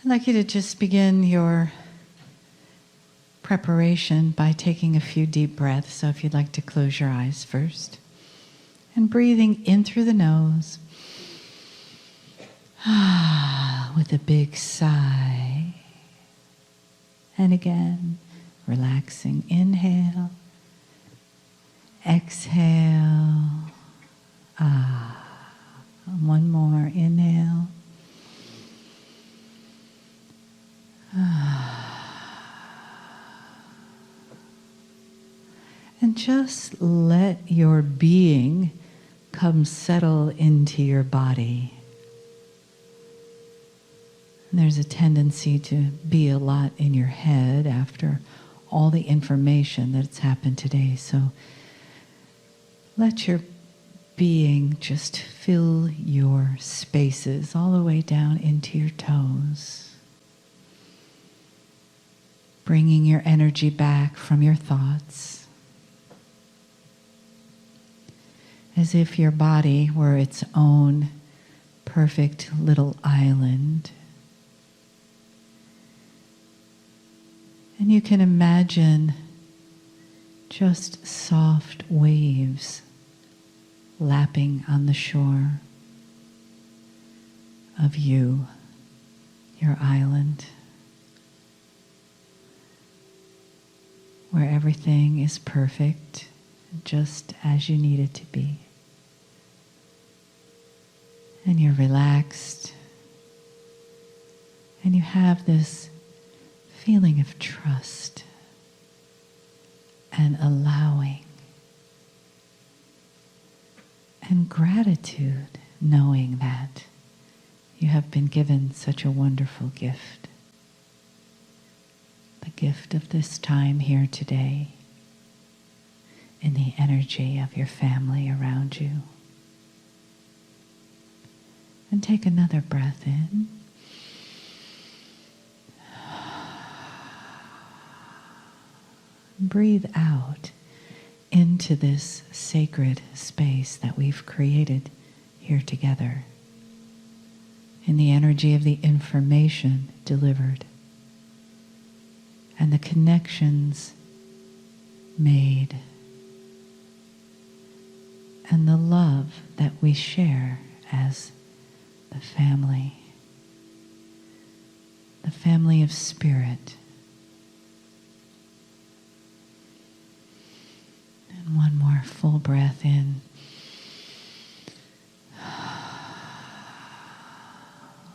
I'd like you to just begin your preparation by taking a few deep breaths. So if you'd like to close your eyes first. And breathing in through the nose. With a big sigh. And again, relaxing. Inhale. Exhale. One more. Inhale. And just let your being come settle into your body. And there's a tendency to be a lot in your head after all the information that's happened today. So let your being just fill your spaces all the way down into your toes. Bringing your energy back from your thoughts. As if your body were its own perfect little island. And you can imagine just soft waves lapping on the shore of you, your island, where everything is perfect, just as you need it to be. And you're relaxed, and you have this feeling of trust and allowing and gratitude, knowing that you have been given such a wonderful gift. The gift of this time here today in the energy of your family around you. And take another breath in. Breathe out into this sacred space that we've created here together, in the energy of the information delivered and the connections made and the love that we share as the family of spirit. And one more full breath in.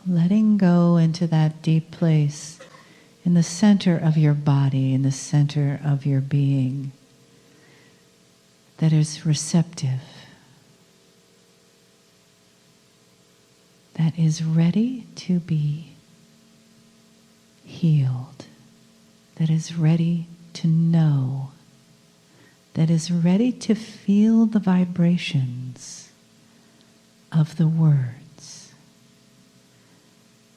Letting go into that deep place in the center of your body, in the center of your being, that is receptive, that is ready to be healed, that is ready to know, that is ready to feel the vibrations of the words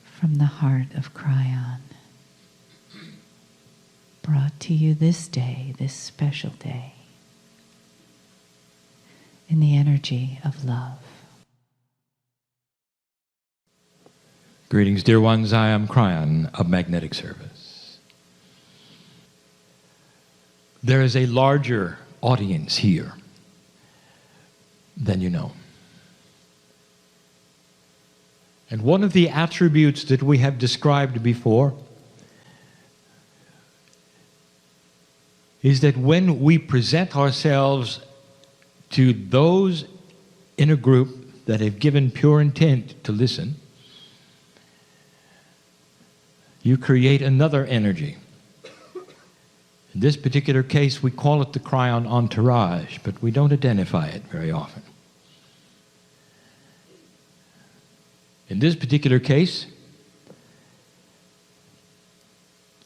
from the heart of Kryon, brought to you this day, this special day, in the energy of love. Greetings, dear ones. I am Kryon of Magnetic Service. There is a larger audience here than you know. And one of the attributes that we have described before is that when we present ourselves to those in a group that have given pure intent to listen, you create another energy. In this particular case, we call it the Kryon entourage, but we don't identify it very often. In this particular case,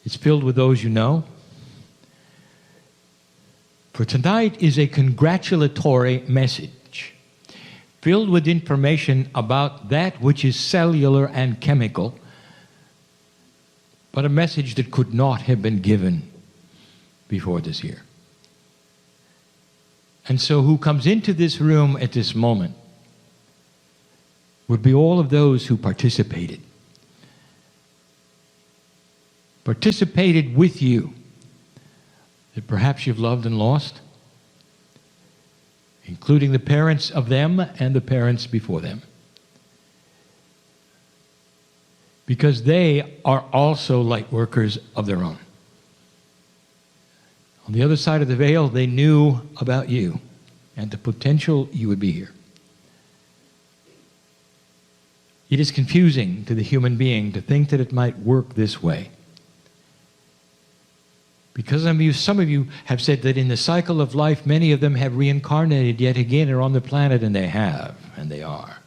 it's filled with those you know. For tonight is a congratulatory message, filled with information about that which is cellular and chemical, but a message that could not have been given before this year. And so who comes into this room at this moment would be all of those who participated participated with you, that perhaps you've loved and lost, including the parents of them and the parents before them. Because they are also light workers of their own. On the other side of the veil, they knew about you and the potential you would be here. It is confusing to the human being to think that it might work this way. Because some of you have said that in the cycle of life, many of them have reincarnated yet again are on the planet, and they have, and they are.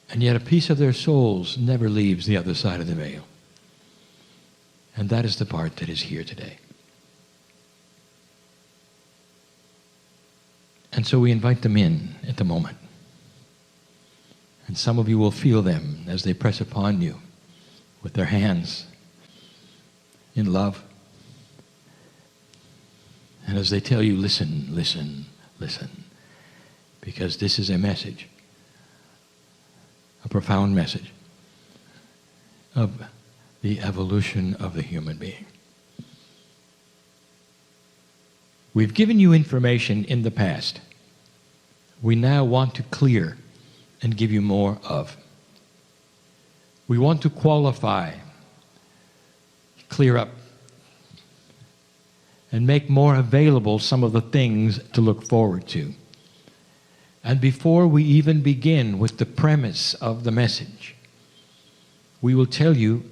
And yet a piece of their souls never leaves the other side of the veil. And that is the part that is here today. And so we invite them in at the moment. And some of you will feel them as they press upon you with their hands in love. And as they tell you, listen, listen, listen. Because this is a message, a profound message of the evolution of the human being. We've given you information in the past. We now want to clear and give you more of. We want to qualify, clear up, and make more available some of the things to look forward to. And before we even begin with the premise of the message, we will tell you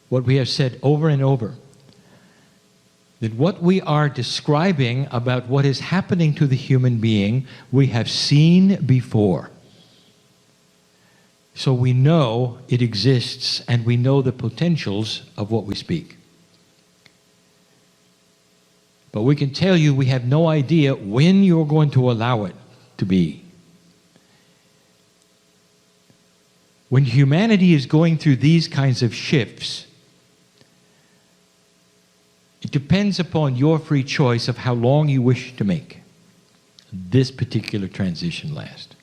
what we have said over and over, that what we are describing about what is happening to the human being, we have seen before. So we know it exists, and we know the potentials of what we speak. But we can tell you we have no idea when you're going to allow it to be. When humanity is going through these kinds of shifts, it depends upon your free choice of how long you wish to make this particular transition last.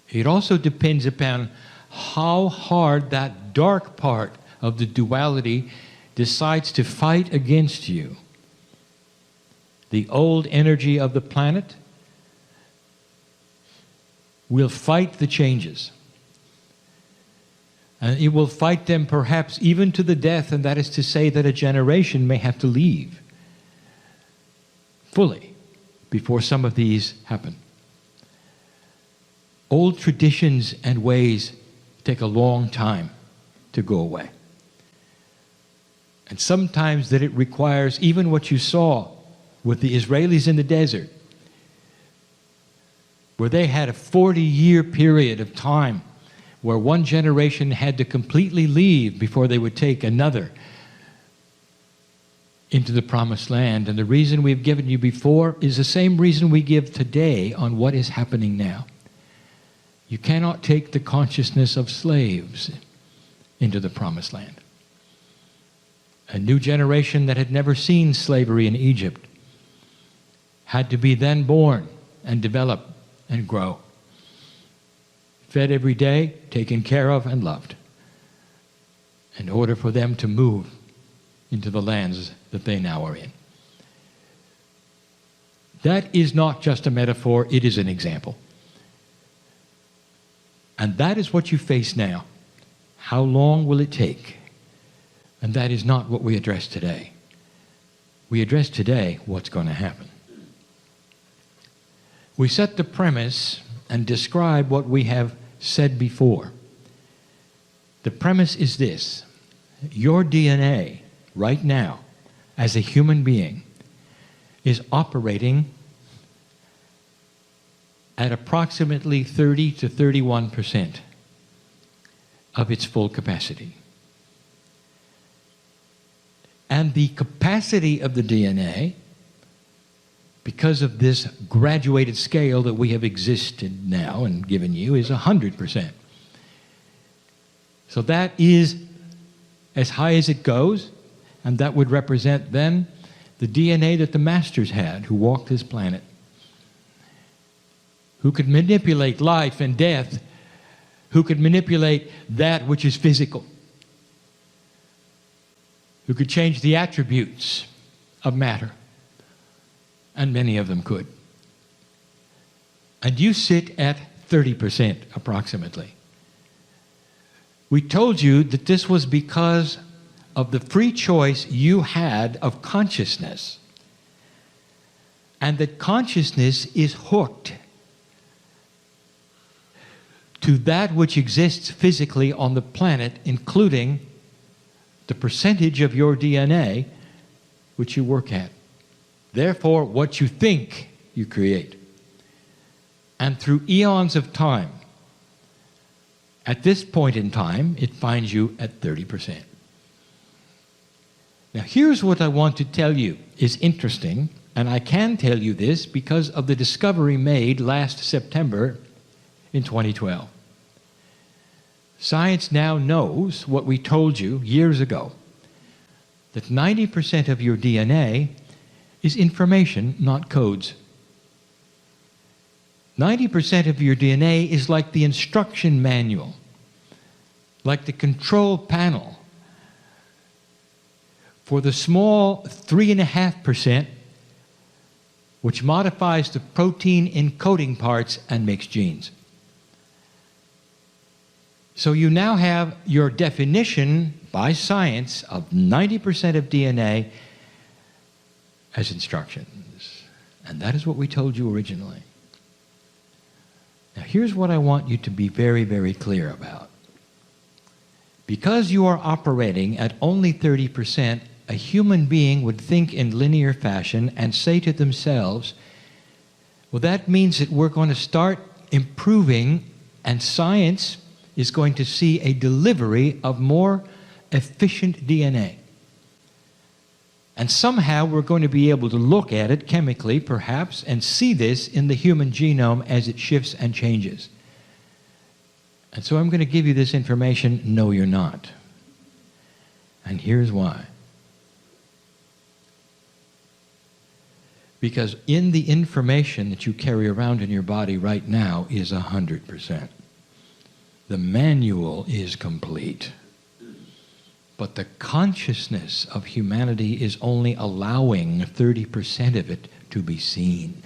It also depends upon how hard that dark part of the duality decides to fight against you. The old energy of the planet will fight the changes. And it will fight them perhaps even to the death, and that is to say that a generation may have to leave fully before some of these happen. Old traditions and ways take a long time to go away. And sometimes that it requires even what you saw with the Israelis in the desert, where they had a 40-year period of time where one generation had to completely leave before they would take another into the promised land. And the reason we've given you before is the same reason we give today on what is happening now. You cannot take the consciousness of slaves into the promised land. A new generation that had never seen slavery in Egypt had to be then born and develop and grow. Fed every day, taken care of, and loved, in order for them to move into the lands that they now are in. That is not just a metaphor, it is an example. And that is what you face now. How long will it take? And that is not what we address today. We address today what's going to happen. We set the premise and describe what we have said before. The premise is this: your DNA right now as a human being is operating at approximately 30 to 31% of its full capacity. And the capacity of the DNA, because of this graduated scale that we have existed now and given you, is 100%. So that is as high as it goes, and that would represent then the DNA that the masters had who walked this planet, who could manipulate life and death, who could manipulate that which is physical, who could change the attributes of matter. And many of them could. And you sit at 30% approximately. We told you that this was because of the free choice you had of consciousness. And that consciousness is hooked to that which exists physically on the planet, including the percentage of your DNA which you work at. Therefore, what you think, you create. And through eons of time, at this point in time, it finds you at 30%. Now, here's what I want to tell you is interesting, and I can tell you this because of the discovery made last September in 2012. Science now knows what we told you years ago, that 90% of your DNA is information, not codes. 90% of your DNA is like the instruction manual, like the control panel for the small 3.5%, which modifies the protein encoding parts and makes genes. So you now have your definition by science of 90% of DNA as instructions. And that is what we told you originally. Now here's what I want you to be very, very clear about. Because you are operating at only 30%, a human being would think in linear fashion and say to themselves, well, that means that we're going to start improving, and science is going to see a delivery of more efficient DNA. And somehow we're going to be able to look at it chemically, perhaps, and see this in the human genome as it shifts and changes. And so I'm going to give you this information. No, you're not. And here's why. Because in the information that you carry around in your body right now is 100%. The manual is complete. But the consciousness of humanity is only allowing 30% of it to be seen.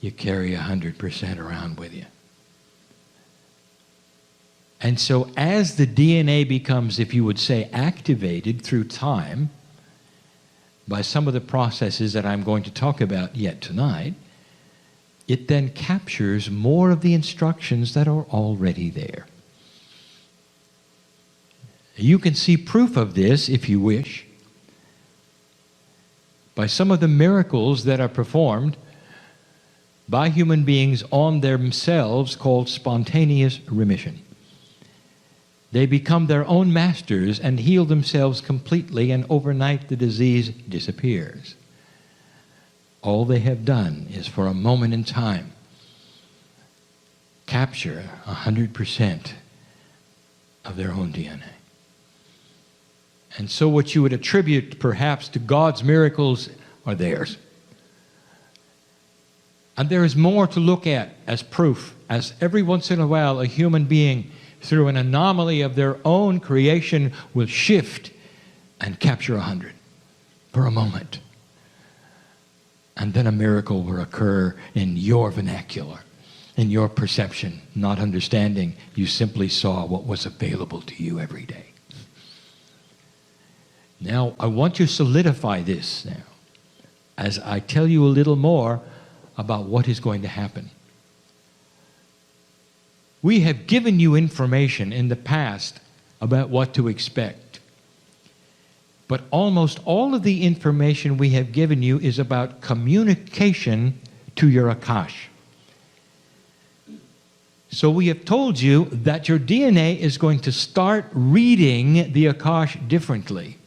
You carry 100% around with you. And so as the DNA becomes, if you would say, activated through time by some of the processes that I'm going to talk about yet tonight, it then captures more of the instructions that are already there. You can see proof of this, if you wish, by some of the miracles that are performed by human beings on themselves, called spontaneous remission. They become their own masters and heal themselves completely, and overnight the disease disappears. All they have done is, for a moment in time, capture 100% of their own DNA. And so what you would attribute perhaps to God's miracles are theirs. And there is more to look at as proof, as every once in a while a human being, through an anomaly of their own creation, will shift and capture 100 for a moment. And then a miracle will occur in your vernacular, in your perception, not understanding you simply saw what was available to you every day. Now, I want to solidify this now, as I tell you a little more about what is going to happen. We have given you information in the past about what to expect. But almost all of the information we have given you is about communication to your Akash. So we have told you that your DNA is going to start reading the Akash differently.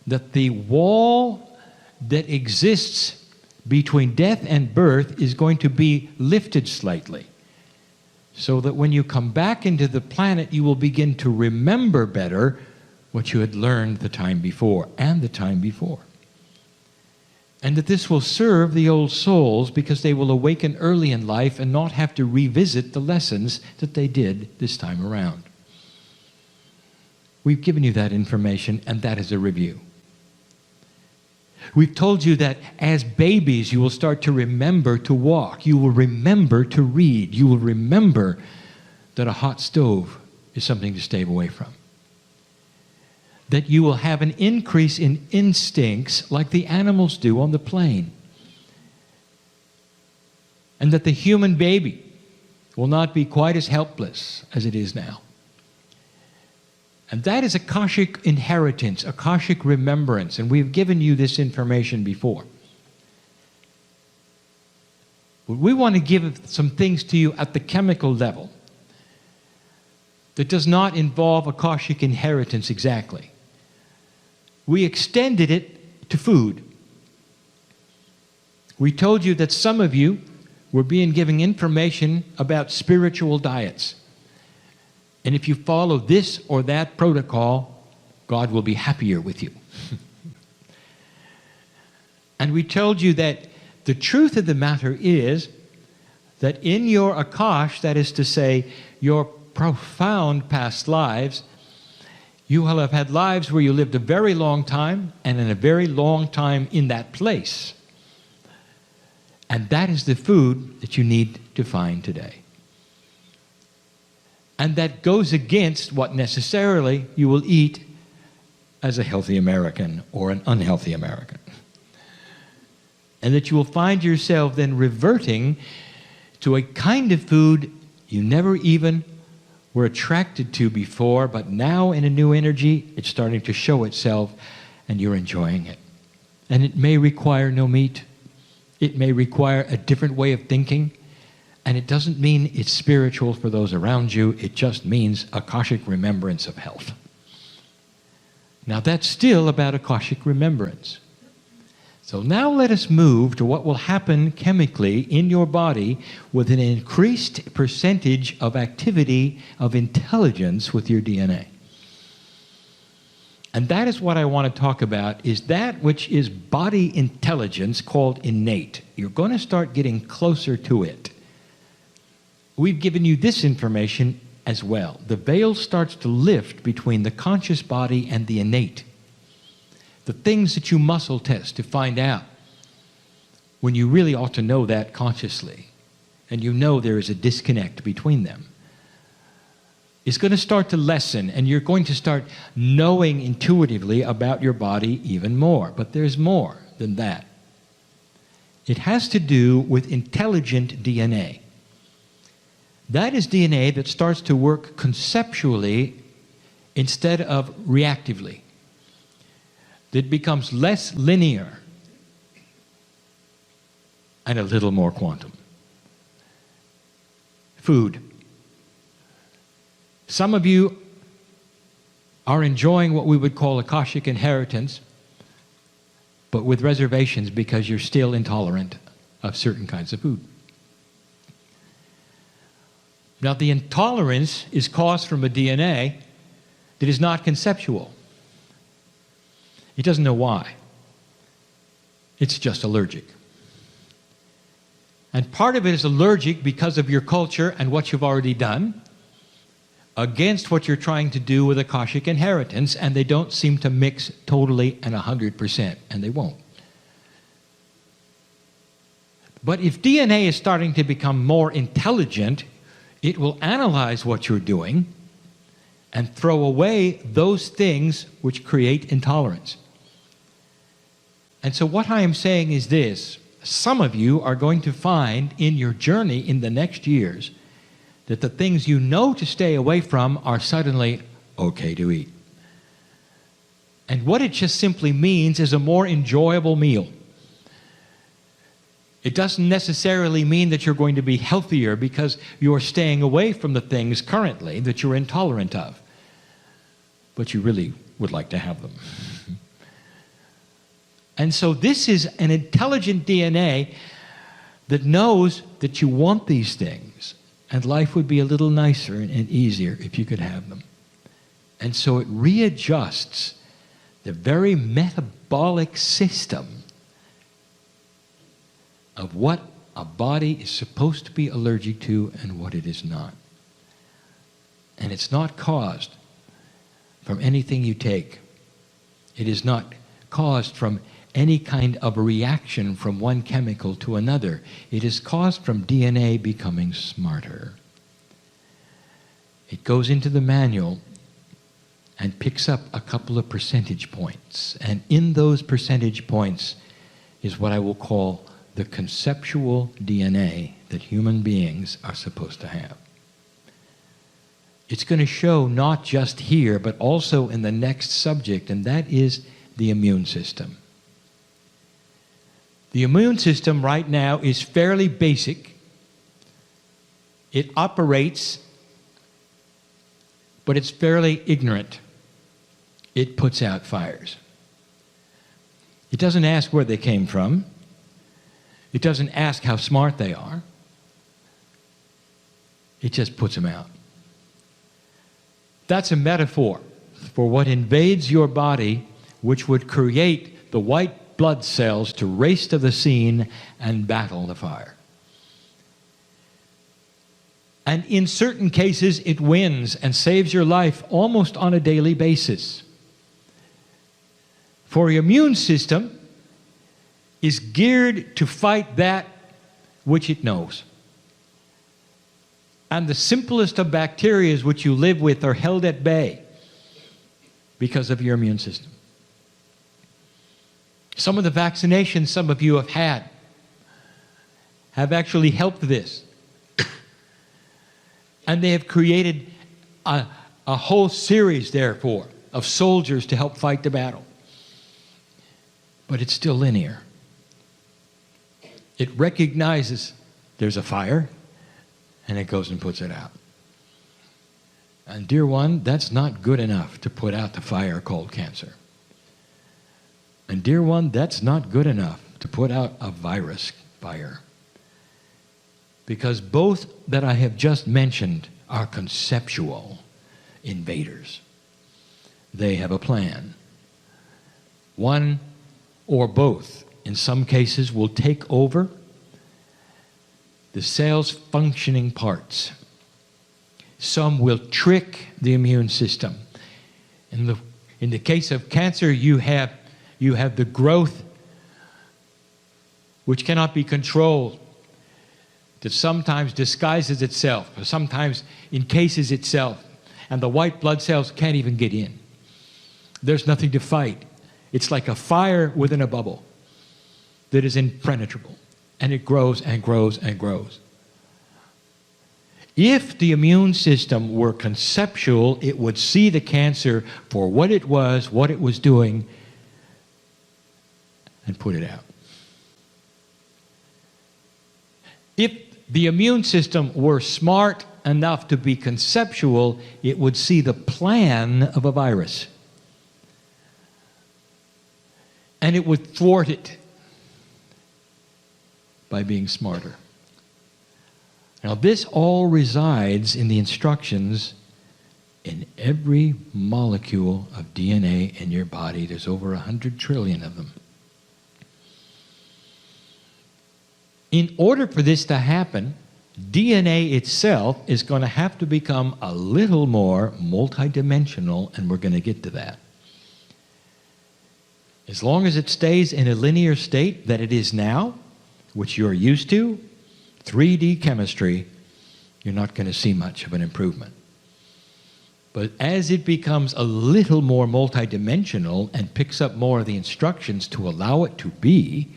That the wall that exists between death and birth is going to be lifted slightly. So that when you come back into the planet, you will begin to remember better what you had learned the time before and the time before. And that this will serve the old souls because they will awaken early in life and not have to revisit the lessons that they did this time around. We've given you that information, and that is a review. We've told you that as babies, you will start to remember to walk. You will remember to read. You will remember that a hot stove is something to stay away from. That you will have an increase in instincts like the animals do on the plain. And that the human baby will not be quite as helpless as it is now. And that is Akashic inheritance, Akashic remembrance, and we've given you this information before. But we want to give some things to you at the chemical level that does not involve Akashic inheritance exactly. We extended it to food. We told you that some of you were being given information about spiritual diets. And if you follow this or that protocol, God will be happier with you. And we told you that the truth of the matter is that in your Akash, that is to say, your profound past lives, you will have had lives where you lived a very long time and in a very long time in that place. And that is the food that you need to find today. And that goes against what necessarily you will eat as a healthy American or an unhealthy American. And that you will find yourself then reverting to a kind of food you never even were attracted to before, but now in a new energy, it's starting to show itself and you're enjoying it. And it may require no meat. It may require a different way of thinking. And it doesn't mean it's spiritual for those around you. It just means Akashic remembrance of health. Now that's still about Akashic remembrance. So now let us move to what will happen chemically in your body with an increased percentage of activity of intelligence with your DNA. And that is what I want to talk about, is that which is body intelligence called innate. You're going to start getting closer to it. We've given you this information as well. The veil starts to lift between the conscious body and the innate. The things that you muscle test to find out when you really ought to know that consciously, and you know there is a disconnect between them, is going to start to lessen, and you're going to start knowing intuitively about your body even more. But there's more than that. It has to do with intelligent DNA. That is DNA that starts to work conceptually instead of reactively. It becomes less linear and a little more quantum. Food. Some of you are enjoying what we would call Akashic inheritance, but with reservations because you're still intolerant of certain kinds of food. Now, the intolerance is caused from a DNA that is not conceptual. He doesn't know why. It's just allergic. And part of it is allergic because of your culture and what you've already done against what you're trying to do with Akashic inheritance, and they don't seem to mix totally and 100%, and they won't. But if DNA is starting to become more intelligent, it will analyze what you're doing and throw away those things which create intolerance. And so what I am saying is this: some of you are going to find in your journey in the next years that the things you know to stay away from are suddenly okay to eat. And what it just simply means is a more enjoyable meal. It doesn't necessarily mean that you're going to be healthier because you're staying away from the things currently that you're intolerant of. But you really would like to have them. And so this is an intelligent DNA that knows that you want these things, and life would be a little nicer and easier if you could have them. And so it readjusts the very metabolic system of what a body is supposed to be allergic to and what it is not. And it's not caused from anything you take. It is not caused from any kind of a reaction from one chemical to another. It is caused from DNA becoming smarter. It goes into the manual and picks up a couple of percentage points. And in those percentage points is what I will call the conceptual DNA that human beings are supposed to have. It's going to show not just here, but also in the next subject, and that is the immune system. The immune system right now is fairly basic. It operates, but it's fairly ignorant. It puts out fires. It doesn't ask where they came from. It doesn't ask how smart they are. It just puts them out. That's a metaphor for what invades your body, which would create the white blood cells to race to the scene and battle the fire. And in certain cases, it wins and saves your life almost on a daily basis. For your immune system is geared to fight that which it knows. And the simplest of bacteria which you live with are held at bay because of your immune system. Some of the vaccinations some of you have had have actually helped this. And they have created a whole series, therefore, of soldiers to help fight the battle. But it's still linear. It recognizes there's a fire, and it goes and puts it out. And dear one, that's not good enough to put out the fire called cancer. And dear one, that's not good enough to put out a virus fire. Because both that I have just mentioned are conceptual invaders. They have a plan. One or both, in some cases, will take over the cell's functioning parts. Some will trick the immune system. In the case of cancer, you have the growth which cannot be controlled, that sometimes disguises itself, or sometimes encases itself, and the white blood cells can't even get in. There's nothing to fight. It's like a fire within a bubble that is impenetrable, and it grows and grows and grows. If the immune system were conceptual, it would see the cancer for what it was doing, and put it out. If the immune system were smart enough to be conceptual, it would see the plan of a virus. And it would thwart it by being smarter. Now, this all resides in the instructions in every molecule of DNA in your body. There's over 100 trillion of them. In order for this to happen, DNA itself is going to have to become a little more multidimensional, and we're going to get to that. As long as it stays in a linear state that it is now, which you're used to, 3D chemistry, you're not going to see much of an improvement. But as it becomes a little more multidimensional and picks up more of the instructions to allow it to be,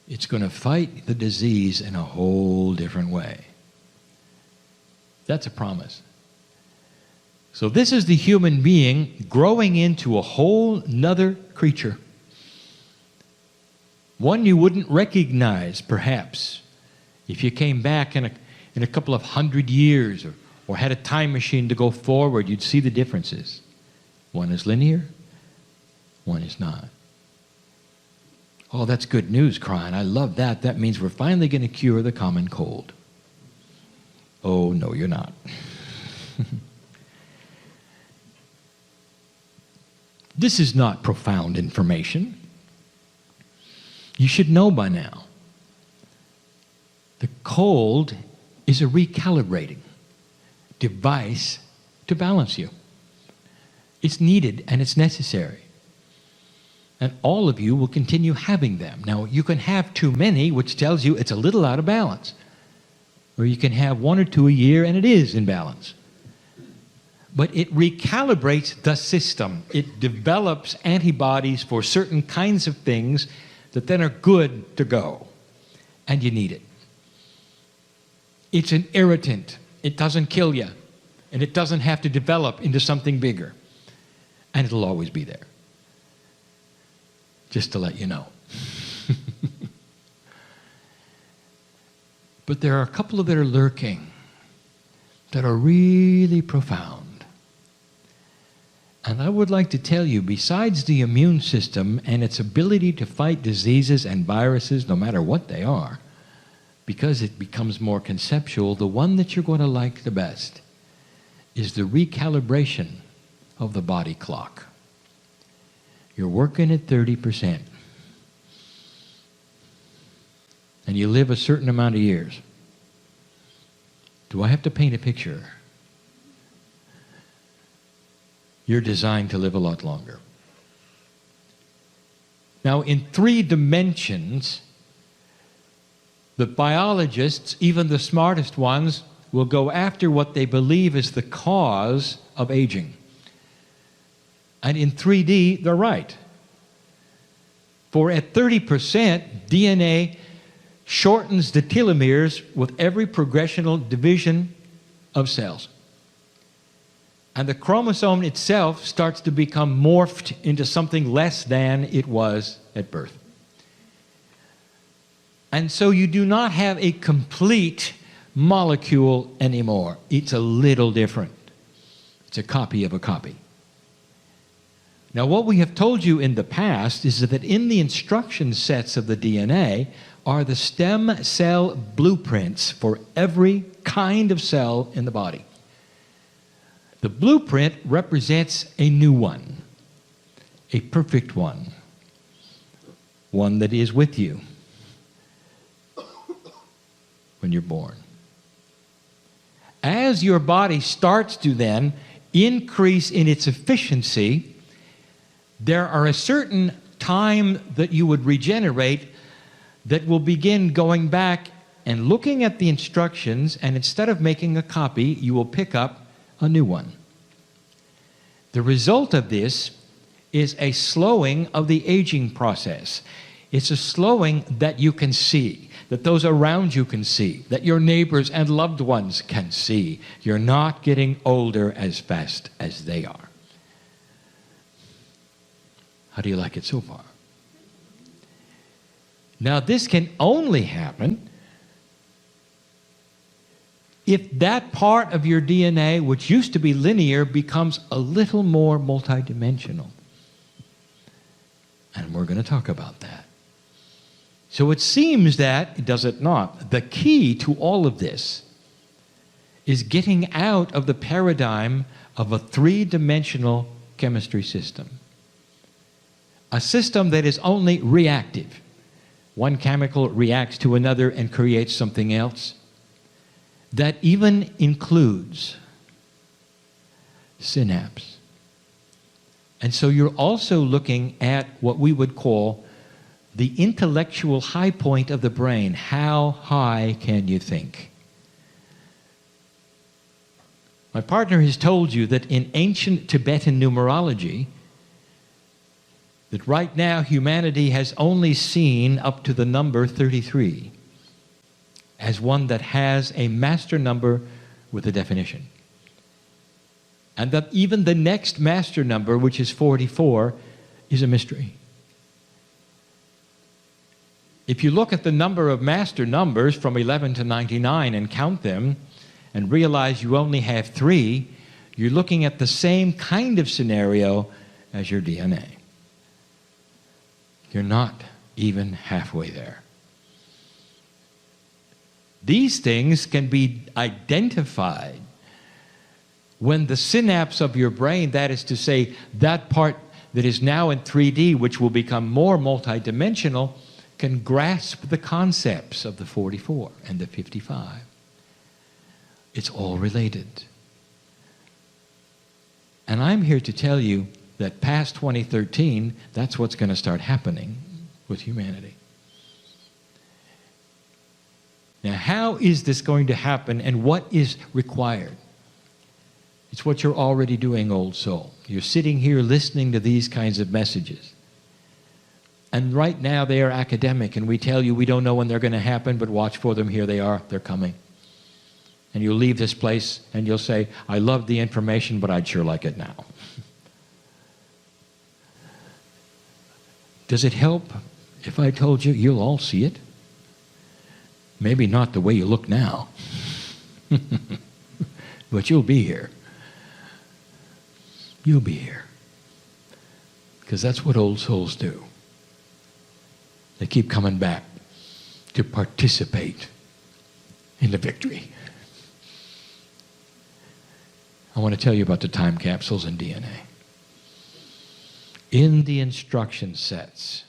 it's going to fight the disease in a whole different way. That's a promise. So this is the human being growing into a whole nother creature. One you wouldn't recognize, perhaps, if you came back in a couple of 100 years or had a time machine to go forward. You'd see the differences. One is linear, one is not. Oh, that's good news, Kryon. I love that. That means we're finally going to cure the common cold. Oh, no, you're not. This is not profound information. You should know by now. The cold is a recalibrating device to balance you. It's needed and it's necessary. And all of you will continue having them. Now, you can have too many, which tells you it's a little out of balance. Or you can have 1 or 2 a year and it is in balance. But it recalibrates the system. It develops antibodies for certain kinds of things that then are good to go. And you need it. It's an irritant. It doesn't kill you. And it doesn't have to develop into something bigger. And it'll always be there. Just to let you know. But there are a couple that are lurking that are really profound. And I would like to tell you, besides the immune system and its ability to fight diseases and viruses, no matter what they are, because it becomes more conceptual, the one that you're going to like the best is the recalibration of the body clock. You're working at 30%. And you live a certain amount of years. Do I have to paint a picture? You're designed to live a lot longer. Now, in 3 dimensions, the biologists, even the smartest ones, will go after what they believe is the cause of aging. And in 3D, they're right. For at 30%, DNA shortens the telomeres with every progressional division of cells. And the chromosome itself starts to become morphed into something less than it was at birth. And so you do not have a complete molecule anymore. It's a little different. It's a copy of a copy. Now, what we have told you in the past is that in the instruction sets of the DNA are the stem cell blueprints for every kind of cell in the body. The blueprint represents a new one, a perfect one that is with you when you're born. As your body starts to then increase in its efficiency, there are a certain time that you would regenerate that will begin going back and looking at the instructions, and instead of making a copy, you will pick up a new one. The result of this is a slowing of the aging process. It's a slowing that you can see, that those around you can see, that your neighbors and loved ones can see. You're not getting older as fast as they are. How do you like it so far? Now, this can only happen if that part of your DNA, which used to be linear, becomes a little more multidimensional. And we're going to talk about that. So it seems that, does it not, the key to all of this is getting out of the paradigm of a 3-dimensional chemistry system. A system that is only reactive. One chemical reacts to another and creates something else. That even includes synapse. And so you're also looking at what we would call the intellectual high point of the brain. How high can you think? My partner has told you that in ancient Tibetan numerology, that right now humanity has only seen up to the number 33 as one that has a master number with a definition. And that even the next master number, which is 44, is a mystery. If you look at the number of master numbers from 11 to 99 and count them and realize you only have 3, you're looking at the same kind of scenario as your DNA. You're not even halfway there. These things can be identified when the synapse of your brain, that is to say, that part that is now in 3D, which will become more multidimensional, can grasp the concepts of the 44 and the 55. It's all related. And I'm here to tell you that past 2013, that's what's going to start happening with humanity. Now, how is this going to happen, and what is required? It's what you're already doing, old soul. You're sitting here listening to these kinds of messages. And right now they are academic, and we tell you we don't know when they're going to happen, but watch for them. Here they are. They're coming. And you'll leave this place and you'll say, I love the information, but I'd sure like it now. Does it help if I told you you'll all see it? Maybe not the way you look now, but you'll be here. You'll be here. Because that's what old souls do. They keep coming back to participate in the victory. I want to tell you about the time capsules and DNA. In the instruction sets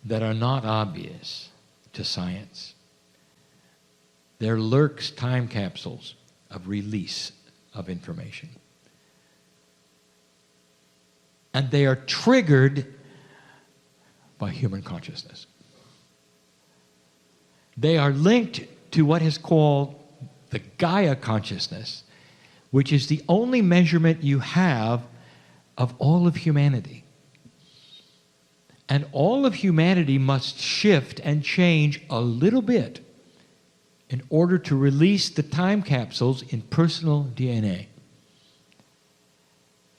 that are not obvious to science, there lurks time capsules of release of information. And they are triggered by human consciousness. They are linked to what is called the Gaia consciousness, which is the only measurement you have of all of humanity. And all of humanity must shift and change a little bit in order to release the time capsules in personal DNA.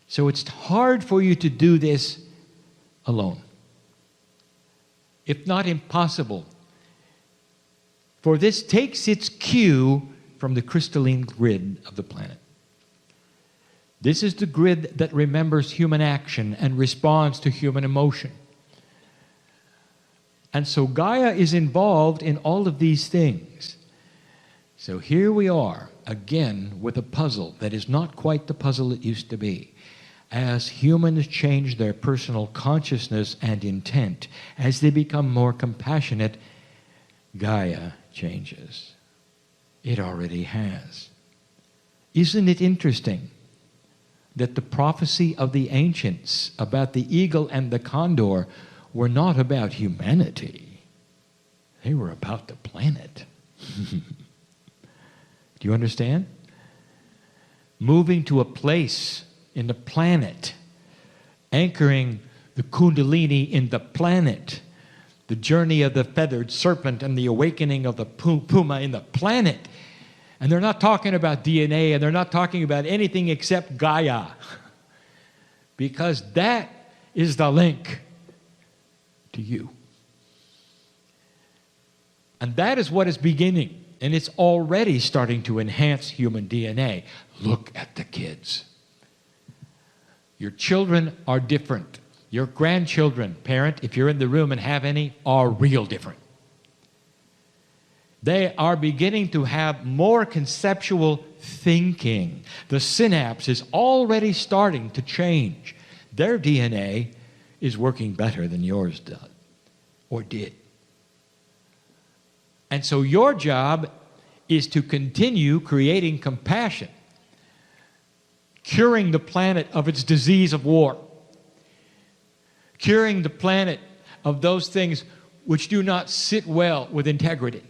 So it's hard for you to do this alone, if not impossible. For this takes its cue from the crystalline grid of the planet. This is the grid that remembers human action and responds to human emotion. And so Gaia is involved in all of these things. So here we are, again, with a puzzle that is not quite the puzzle it used to be. As humans change their personal consciousness and intent, as they become more compassionate, Gaia changes. It already has. Isn't it interesting that the prophecy of the ancients about the eagle and the condor were not about humanity? They were about the planet. Do you understand? Moving to a place in the planet, anchoring the Kundalini in the planet, the journey of the feathered serpent and the awakening of the puma in the planet. And they're not talking about DNA, and they're not talking about anything except Gaia, because that is the link to you. And that is what is beginning, and it's already starting to enhance human DNA. Look at the kids. Your children are different. Your grandchildren, parent, if you're in the room and have any, are real different. They are beginning to have more conceptual thinking. The synapse is already starting to change. Their DNA is working better than yours does, or did. And so your job is to continue creating compassion, curing the planet of its disease of war, curing the planet of those things which do not sit well with integrity,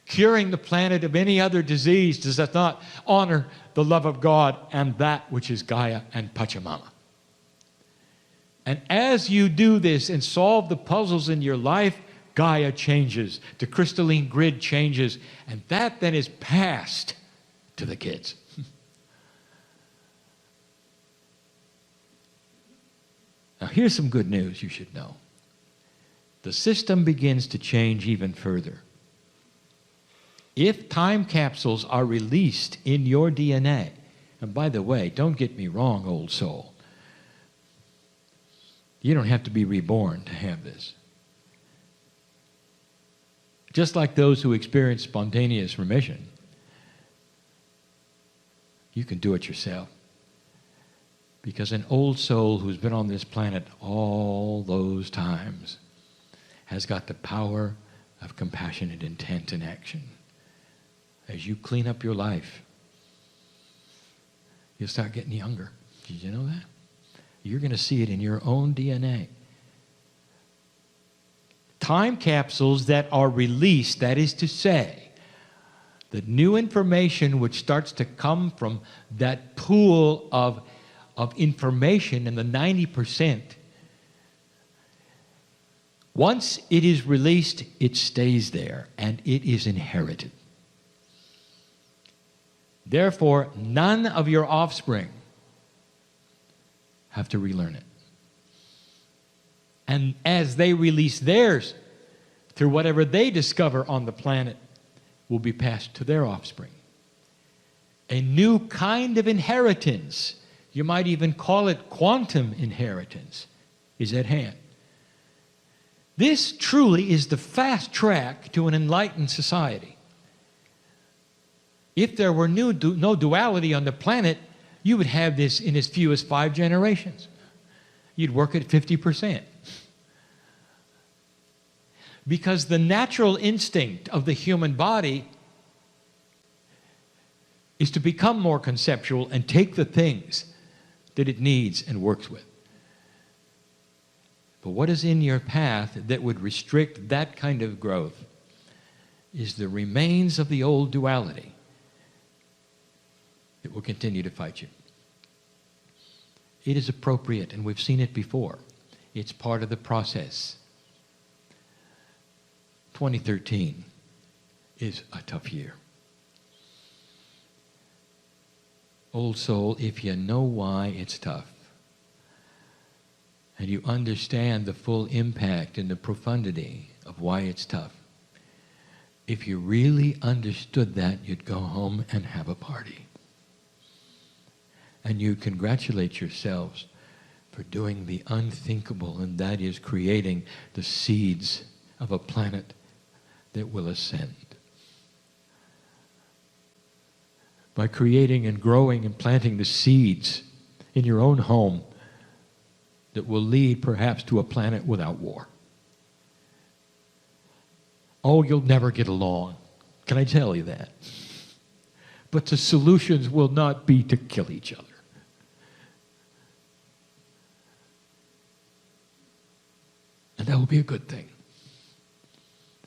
curing the planet of any other disease that does not honor the love of God and that which is Gaia and Pachamama. And as you do this and solve the puzzles in your life, Gaia changes, the crystalline grid changes, and that then is passed to the kids. Now here's some good news you should know. The system begins to change even further. If time capsules are released in your DNA, and by the way, don't get me wrong, old soul, you don't have to be reborn to have this. Just like those who experience spontaneous remission, you can do it yourself. Because an old soul who's been on this planet all those times has got the power of compassionate intent and action. As you clean up your life, you'll start getting younger. Did you know that? You're going to see it in your own DNA. Time capsules that are released, that is to say, the new information which starts to come from that pool of information in the 90%, once it is released, it stays there and it is inherited. Therefore, none of your offspring have to relearn it. And as they release theirs, through whatever they discover on the planet, will be passed to their offspring. A new kind of inheritance, you might even call it quantum inheritance, is at hand. This truly is the fast track to an enlightened society. If there were no duality on the planet, you would have this in as few as 5 generations. You'd work at 50%. Because the natural instinct of the human body is to become more conceptual and take the things that it needs and works with. But what is in your path that would restrict that kind of growth is the remains of the old duality that will continue to fight you. It is appropriate, and we've seen it before. It's part of the process. 2013 is a tough year. Old soul, if you know why it's tough, and you understand the full impact and the profundity of why it's tough, if you really understood that, you'd go home and have a party. And you congratulate yourselves for doing the unthinkable, and that is creating the seeds of a planet that will ascend. By creating and growing and planting the seeds in your own home that will lead perhaps to a planet without war. Oh, you'll never get along. Can I tell you that? But the solutions will not be to kill each other. And that will be a good thing.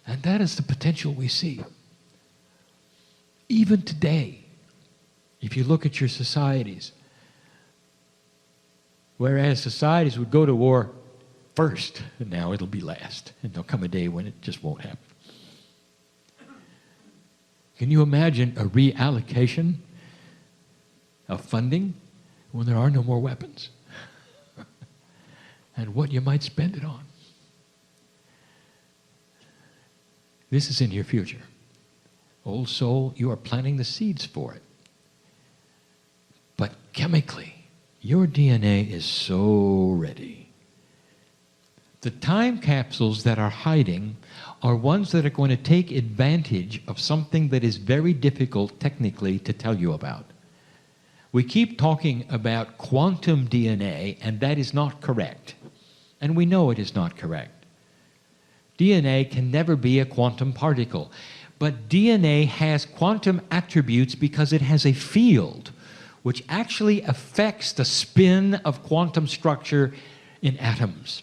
And that is the potential we see. Even today, if you look at your societies, whereas societies would go to war first, and now it'll be last. And there'll come a day when it just won't happen. Can you imagine a reallocation of funding when there are no more weapons? And what you might spend it on? This is in your future. Old soul, you are planting the seeds for it. But chemically, your DNA is so ready. The time capsules that are hiding are ones that are going to take advantage of something that is very difficult technically to tell you about. We keep talking about quantum DNA, and that is not correct. And we know it is not correct. DNA can never be a quantum particle. But DNA has quantum attributes because it has a field which actually affects the spin of quantum structure in atoms.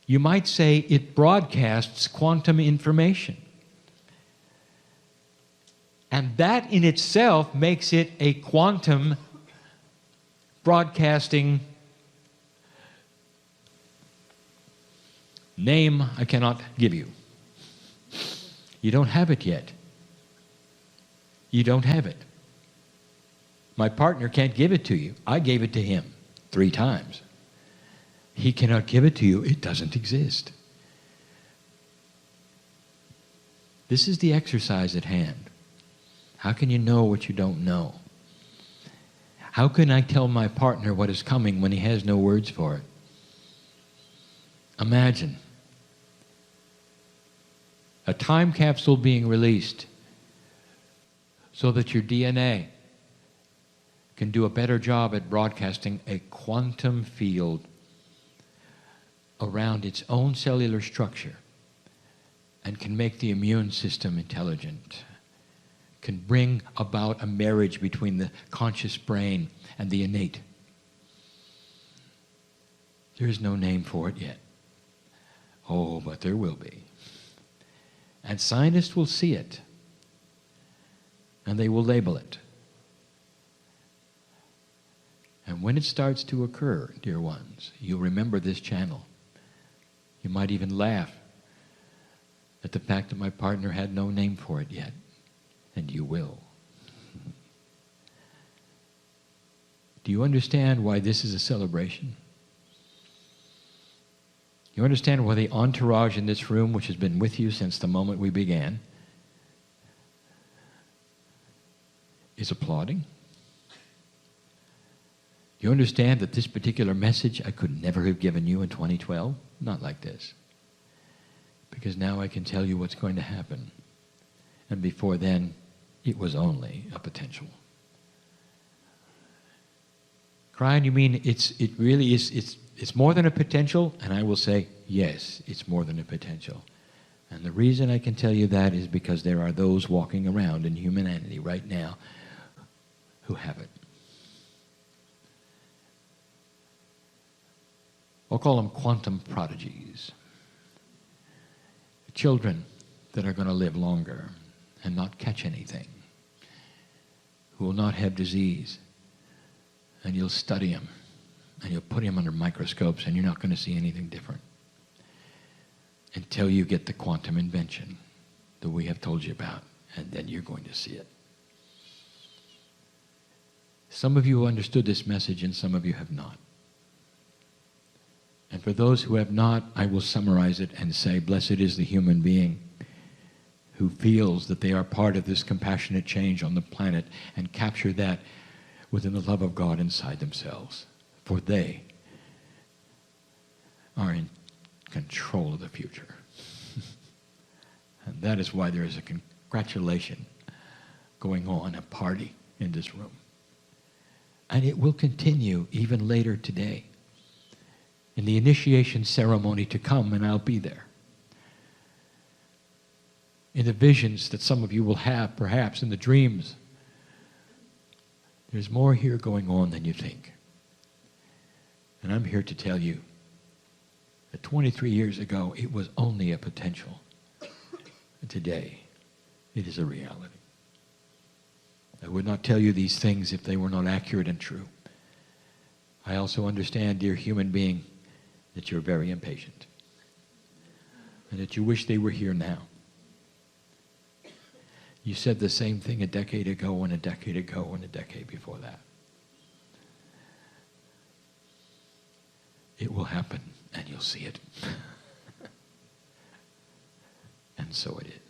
You might say it broadcasts quantum information. And that in itself makes it a quantum broadcasting name I cannot give you. You don't have it yet. You don't have it. My partner can't give it to you. I gave it to him 3 times. He cannot give it to you. It doesn't exist. This is the exercise at hand. How can you know what you don't know? How can I tell my partner what is coming when he has no words for it? Imagine a time capsule being released so that your DNA can do a better job at broadcasting a quantum field around its own cellular structure and can make the immune system intelligent, can bring about a marriage between the conscious brain and the innate. There is no name for it yet. Oh, but there will be. And scientists will see it, and they will label it. And when it starts to occur, dear ones, you'll remember this channel. You might even laugh at the fact that my partner had no name for it yet. And you will. Do you understand why this is a celebration? You understand why the entourage in this room, which has been with you since the moment we began, is applauding? You understand that this particular message I could never have given you in 2012? Not like this. Because now I can tell you what's going to happen. And before then, it was only a potential. Brian, you mean it really is, it's more than a potential? And I will say, yes, it's more than a potential. And the reason I can tell you that is because there are those walking around in humanity right now who have it. I'll call them quantum prodigies. Children that are going to live longer and not catch anything, who will not have disease. And you'll study them, and you'll put them under microscopes, and you're not going to see anything different until you get the quantum invention that we have told you about, and then you're going to see it. Some of you have understood this message, and some of you have not. And for those who have not, I will summarize it and say, blessed is the human being who feels that they are part of this compassionate change on the planet and capture that within the love of God inside themselves. For they are in control of the future. And that is why there is a congratulation going on, a party in this room. And it will continue even later today in the initiation ceremony to come, and I'll be there. In the visions that some of you will have, perhaps in the dreams, there's more here going on than you think. And I'm here to tell you that 23 years ago, it was only a potential. And today, it is a reality. I would not tell you these things if they were not accurate and true. I also understand, dear human being, that you're very impatient and that you wish they were here now. You said the same thing a decade ago and a decade ago and a decade before that. It will happen and you'll see it. And so it is.